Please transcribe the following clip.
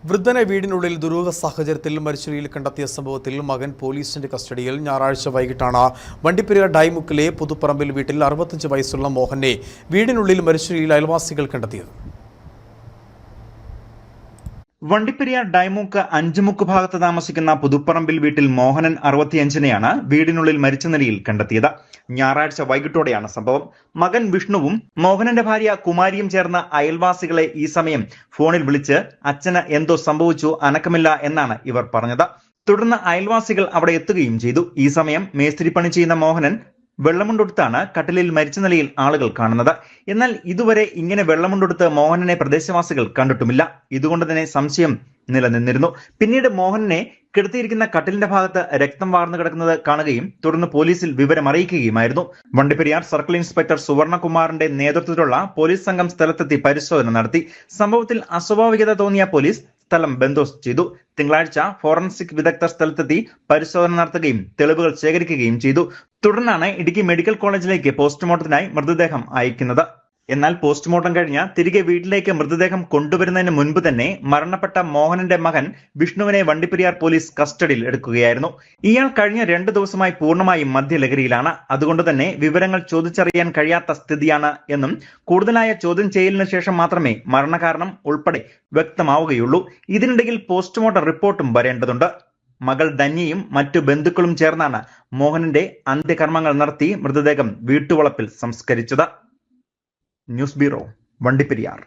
വൃദ്ധനെ വീടിനുള്ളിൽ ദുരൂഹ സാഹചര്യത്തിൽ മരിച്ചുനിലയിൽ കണ്ടെത്തിയ സംഭവത്തിൽ മകൻ പോലീസിന്റെ കസ്റ്റഡിയിൽ ഞായറാഴ്ച വൈകിട്ടാണ് വണ്ടിപ്പെരിയാർ ഡൈമുക്കിലെ പുതുപ്പറമ്പിൽ വീട്ടിൽ 65 വയസ്സുള്ള മോഹനെ വീടിനുള്ളിൽ മരിച്ചുനിലയിൽ അയൽവാസികൾ കണ്ടെത്തിയത്. വണ്ടിപ്പെരിയാർ ഡൈമുക്ക് അഞ്ചുമുക്ക് ഭാഗത്ത് താമസിക്കുന്ന പുതുപ്പറമ്പിൽ വീട്ടിൽ മോഹനൻ 65-നെയാണ് വീടിനുള്ളിൽ മരിച്ച നിലയിൽ കണ്ടെത്തിയത്. ഞായറാഴ്ച വൈകിട്ടോടെയാണ് സംഭവം. മകൻ വിഷ്ണുവും മോഹനന്റെ ഭാര്യ കുമാരിയും ചേർന്ന് അയൽവാസികളെ ഈ സമയം ഫോണിൽ വിളിച്ച് അച്ഛന് എന്തോ സംഭവിച്ചു, അനക്കമില്ല എന്നാണ് ഇവർ പറഞ്ഞത്. തുടർന്ന് അയൽവാസികൾ അവിടെ എത്തുകയും ചെയ്തു. ഈ സമയം മേസ്തിരിപ്പണി ചെയ്യുന്ന മോഹനൻ വെള്ളമുണ്ടെടുത്താണ് കട്ടിലിൽ മരിച്ച നിലയിൽ ആളുകൾ കാണുന്നത്. എന്നാൽ ഇതുവരെ ഇങ്ങനെ വെള്ളമുണ്ടെടുത്ത് മോഹനനെ പ്രദേശവാസികൾ കണ്ടിട്ടുമില്ല. ഇതുകൊണ്ട് തന്നെ സംശയം നിലനിന്നിരുന്നു. പിന്നീട് മോഹനനെ കിടത്തിയിരിക്കുന്ന കട്ടിലിന്റെ ഭാഗത്ത് രക്തം വാർന്നു കിടക്കുന്നത് കാണുകയും തുടർന്ന് പോലീസിൽ വിവരം അറിയിക്കുകയുമായിരുന്നു. വണ്ടിപ്പെരിയാർ സർക്കിൾ ഇൻസ്പെക്ടർ സുവർണകുമാറിന്റെ നേതൃത്വത്തിലുള്ള പോലീസ് സംഘം സ്ഥലത്തെത്തി പരിശോധന നടത്തി. സംഭവത്തിൽ അസ്വാഭാവികത തോന്നിയ പോലീസ് സ്ഥലം ബന്ദോബസ്ത് ചെയ്തു. തിങ്കളാഴ്ച ഫോറൻസിക് വിദഗ്ധർ സ്ഥലത്തെത്തി പരിശോധന നടത്തുകയും തെളിവുകൾ ശേഖരിക്കുകയും ചെയ്തു. തുടർന്നാണ് ഇടുക്കി മെഡിക്കൽ കോളേജിലേക്ക് പോസ്റ്റ്മോർട്ടത്തിനായി മൃതദേഹം അയക്കുന്നത്. എന്നാൽ പോസ്റ്റ്മോർട്ടം കഴിഞ്ഞ് തിരികെ വീട്ടിലേക്ക് മൃതദേഹം കൊണ്ടുവരുന്നതിന് മുൻപ് തന്നെ മരണപ്പെട്ട മോഹനന്റെ മകൻ വിഷ്ണുവിനെ വണ്ടിപ്പെരിയാർ പോലീസ് കസ്റ്റഡിയിൽ എടുക്കുകയായിരുന്നു. ഇയാൾ കഴിഞ്ഞ 2 ദിവസമായി പൂർണ്ണമായും മദ്യലഹരിയിലാണ്. അതുകൊണ്ട് തന്നെ വിവരങ്ങൾ ചോദിച്ചറിയാൻ കഴിയാത്ത സ്ഥിതിയാണ് എന്നും കൂടുതലായ ചോദ്യം ചെയ്യലിന് ശേഷം മാത്രമേ മരണകാരണം ഉൾപ്പെടെ വ്യക്തമാവുകയുള്ളൂ. ഇതിനിടയിൽ പോസ്റ്റ്മോർട്ടം റിപ്പോർട്ടും വരേണ്ടതുണ്ട്. മകൾ ധന്യയും മറ്റു ബന്ധുക്കളും ചേർന്നാണ് മോഹനന്റെ അന്ത്യകർമ്മങ്ങൾ നടത്തി മൃതദേഹം വീട്ടുവളപ്പിൽ സംസ്കരിച്ചത്. News bureau, Vandiperiyar.